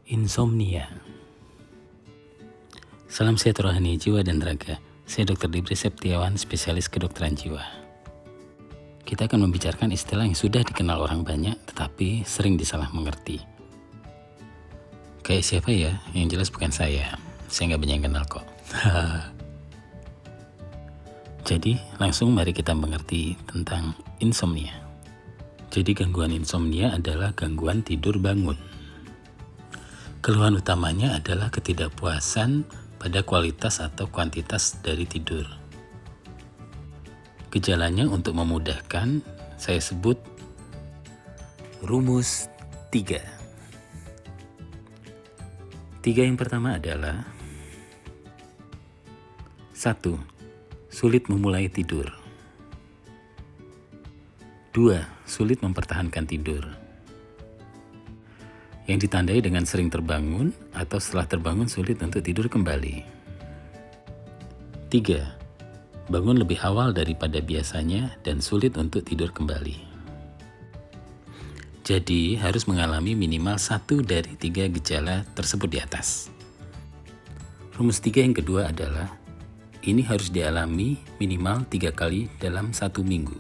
Insomnia. Salam sehat rohani, jiwa dan raga. Saya Dr. Dibri Septiawan, spesialis kedokteran jiwa. Kita akan membicarakan istilah yang sudah dikenal orang banyak, tetapi sering disalah mengerti. Kayak siapa ya? Yang jelas bukan saya. Saya nggak banyak yang kenal kok. Jadi, langsung mari kita mengerti tentang insomnia. Jadi, gangguan insomnia adalah gangguan tidur bangun. Keluhan utamanya adalah ketidakpuasan pada kualitas atau kuantitas dari tidur. Gejalanya untuk memudahkan, saya sebut rumus 3. 3 yang pertama adalah 1. Sulit memulai tidur. 2. Sulit mempertahankan tidur, yang ditandai dengan sering terbangun atau setelah terbangun sulit untuk tidur kembali. 3. Bangun lebih awal daripada biasanya dan sulit untuk tidur kembali. Jadi harus mengalami minimal 1 dari 3 gejala tersebut di atas. Rumus 3 yang kedua adalah ini harus dialami minimal 3 kali dalam 1 minggu.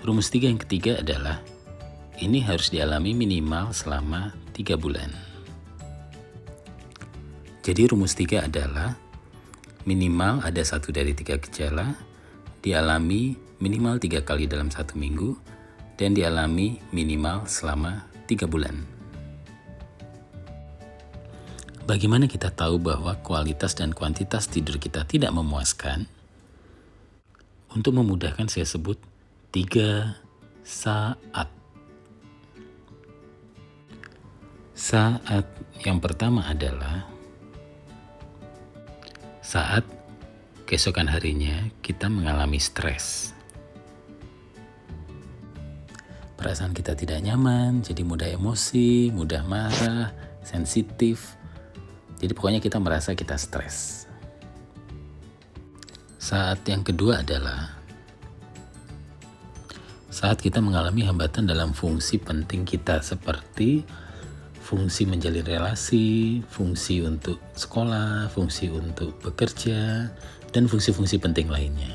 Rumus 3 yang ketiga adalah ini harus dialami minimal selama 3 bulan. Jadi rumus 3 adalah minimal ada 1 dari 3 gejala, dialami minimal 3 kali dalam 1 minggu, dan dialami minimal selama 3 bulan. Bagaimana kita tahu bahwa kualitas dan kuantitas tidur kita tidak memuaskan? Untuk memudahkan saya sebut 3 saat. Saat yang pertama adalah saat keesokan harinya kita mengalami stres. Perasaan kita tidak nyaman, jadi mudah emosi, mudah marah, sensitif. Jadi pokoknya kita merasa kita stres. Saat yang kedua adalah saat kita mengalami hambatan dalam fungsi penting kita seperti fungsi menjalin relasi, fungsi untuk sekolah, fungsi untuk bekerja, dan fungsi-fungsi penting lainnya.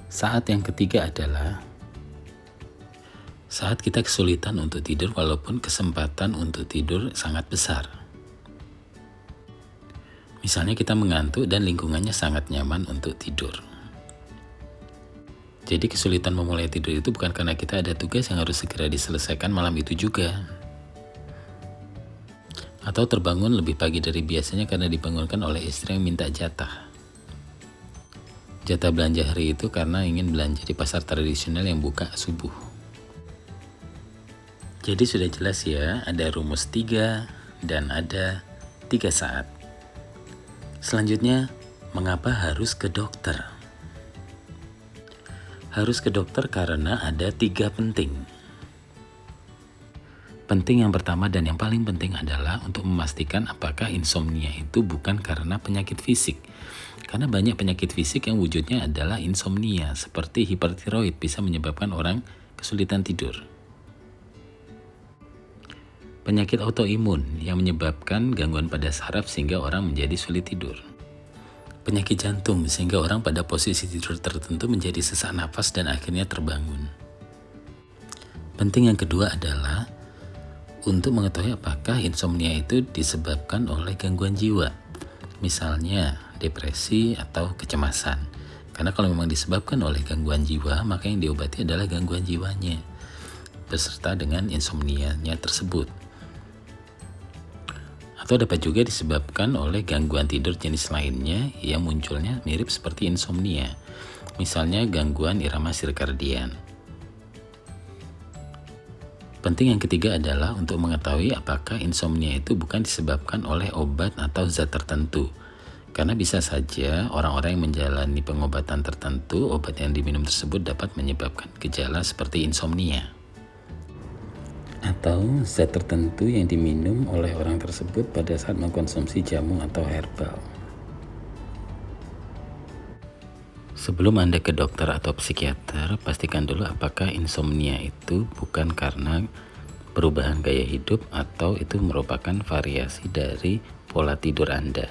Saat yang ketiga adalah saat kita kesulitan untuk tidur walaupun kesempatan untuk tidur sangat besar. Misalnya kita mengantuk dan lingkungannya sangat nyaman untuk tidur. Jadi kesulitan memulai tidur itu bukan karena kita ada tugas yang harus segera diselesaikan malam itu juga. Atau terbangun lebih pagi dari biasanya karena dibangunkan oleh istri yang minta jatah. Jatah belanja hari itu karena ingin belanja di pasar tradisional yang buka subuh. Jadi sudah jelas ya, ada rumus 3 dan ada 3 saat. Selanjutnya, mengapa harus ke dokter? Harus ke dokter karena ada 3 penting. Penting yang pertama dan yang paling penting adalah untuk memastikan apakah insomnia itu bukan karena penyakit fisik. Karena banyak penyakit fisik yang wujudnya adalah insomnia, seperti hipertiroid bisa menyebabkan orang kesulitan tidur. Penyakit autoimun yang menyebabkan gangguan pada saraf sehingga orang menjadi sulit tidur. Penyakit jantung sehingga orang pada posisi tidur tertentu menjadi sesak napas dan akhirnya terbangun. Penting yang kedua adalah untuk mengetahui apakah insomnia itu disebabkan oleh gangguan jiwa, misalnya depresi atau kecemasan. Karena kalau memang disebabkan oleh gangguan jiwa, maka yang diobati adalah gangguan jiwanya, beserta dengan insomnia-nya tersebut. Atau dapat juga disebabkan oleh gangguan tidur jenis lainnya yang munculnya mirip seperti insomnia, misalnya gangguan irama sirkadian. Penting yang ketiga adalah untuk mengetahui apakah insomnia itu bukan disebabkan oleh obat atau zat tertentu. Karena bisa saja orang-orang yang menjalani pengobatan tertentu, obat yang diminum tersebut dapat menyebabkan gejala seperti insomnia. Atau zat tertentu yang diminum oleh orang tersebut pada saat mengkonsumsi jamu atau herbal. Sebelum Anda ke dokter atau psikiater, pastikan dulu apakah insomnia itu bukan karena perubahan gaya hidup, atau itu merupakan variasi dari pola tidur Anda.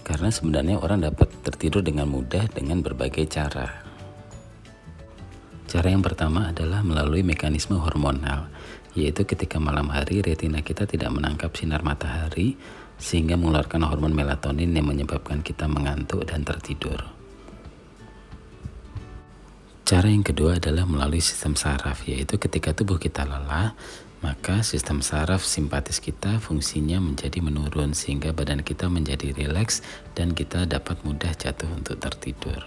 Karena sebenarnya orang dapat tertidur dengan mudah dengan berbagai cara. Cara yang pertama adalah melalui mekanisme hormonal, yaitu ketika malam hari retina kita tidak menangkap sinar matahari sehingga mengeluarkan hormon melatonin yang menyebabkan kita mengantuk dan tertidur. Cara yang kedua adalah melalui sistem saraf, yaitu ketika tubuh kita lelah, maka sistem saraf simpatis kita fungsinya menjadi menurun sehingga badan kita menjadi rileks dan kita dapat mudah jatuh untuk tertidur.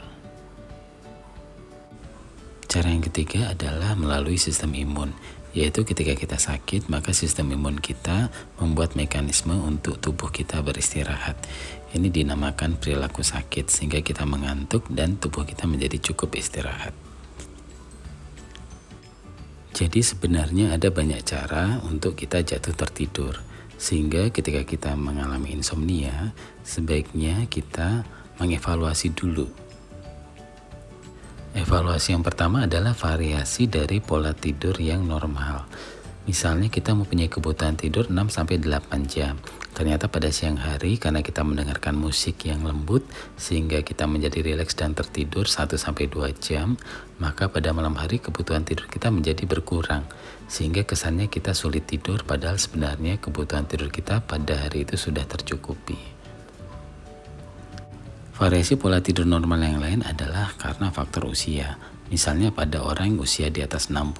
Cara yang ketiga adalah melalui sistem imun, yaitu ketika kita sakit, maka sistem imun kita membuat mekanisme untuk tubuh kita beristirahat. Ini dinamakan perilaku sakit, sehingga kita mengantuk dan tubuh kita menjadi cukup istirahat. Jadi sebenarnya ada banyak cara untuk kita jatuh tertidur, sehingga ketika kita mengalami insomnia, sebaiknya kita mengevaluasi dulu. Evaluasi yang pertama adalah variasi dari pola tidur yang normal. Misalnya kita mempunyai kebutuhan tidur 6-8 jam. Ternyata pada siang hari karena kita mendengarkan musik yang lembut sehingga kita menjadi rileks dan tertidur 1-2 jam, maka pada malam hari kebutuhan tidur kita menjadi berkurang sehingga kesannya kita sulit tidur padahal sebenarnya kebutuhan tidur kita pada hari itu sudah tercukupi. Variasi pola tidur normal yang lain adalah karena faktor usia. Misalnya pada orang yang usia di atas 60,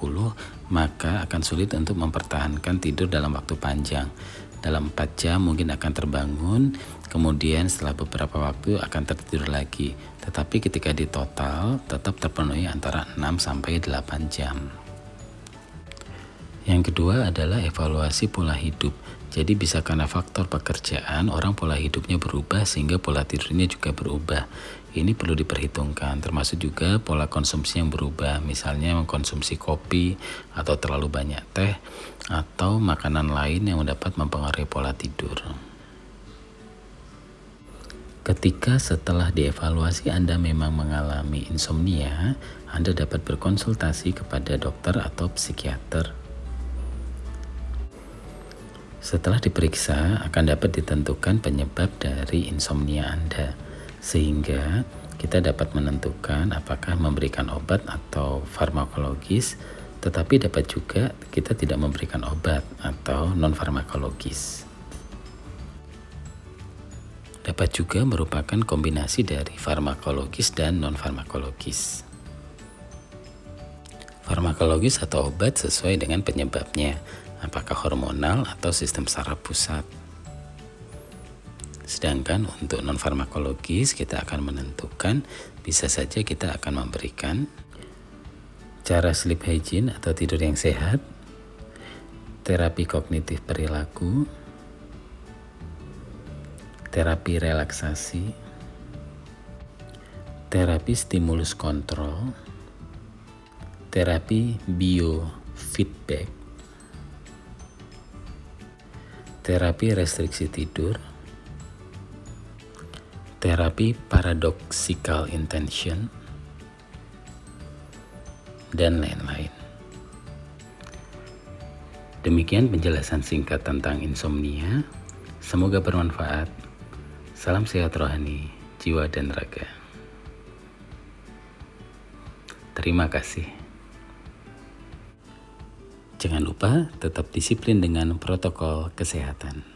maka akan sulit untuk mempertahankan tidur dalam waktu panjang. Dalam 4 jam mungkin akan terbangun, kemudian setelah beberapa waktu akan tertidur lagi. Tetapi ketika di total tetap terpenuhi antara 6-8 jam. Yang kedua adalah evaluasi pola hidup. Jadi bisa karena faktor pekerjaan, orang pola hidupnya berubah sehingga pola tidurnya juga berubah. Ini perlu diperhitungkan, termasuk juga pola konsumsi yang berubah. Misalnya mengkonsumsi kopi atau terlalu banyak teh atau makanan lain yang dapat mempengaruhi pola tidur. Ketika setelah dievaluasi Anda memang mengalami insomnia, Anda dapat berkonsultasi kepada dokter atau psikiater. Setelah diperiksa, akan dapat ditentukan penyebab dari insomnia Anda, sehingga kita dapat menentukan apakah memberikan obat atau farmakologis, tetapi dapat juga kita tidak memberikan obat atau non-farmakologis. Dapat juga merupakan kombinasi dari farmakologis dan non-farmakologis. Farmakologis atau obat sesuai dengan penyebabnya, apakah hormonal atau sistem saraf pusat. Sedangkan untuk non-farmakologis kita akan menentukan, bisa saja kita akan memberikan cara sleep hygiene atau tidur yang sehat, terapi kognitif perilaku, terapi relaksasi, terapi stimulus kontrol, terapi biofeedback, terapi restriksi tidur, terapi paradoxical intention, dan lain-lain. Demikian penjelasan singkat tentang insomnia. Semoga bermanfaat. Salam sehat rohani, jiwa dan raga. Terima kasih. Jangan lupa tetap disiplin dengan protokol kesehatan.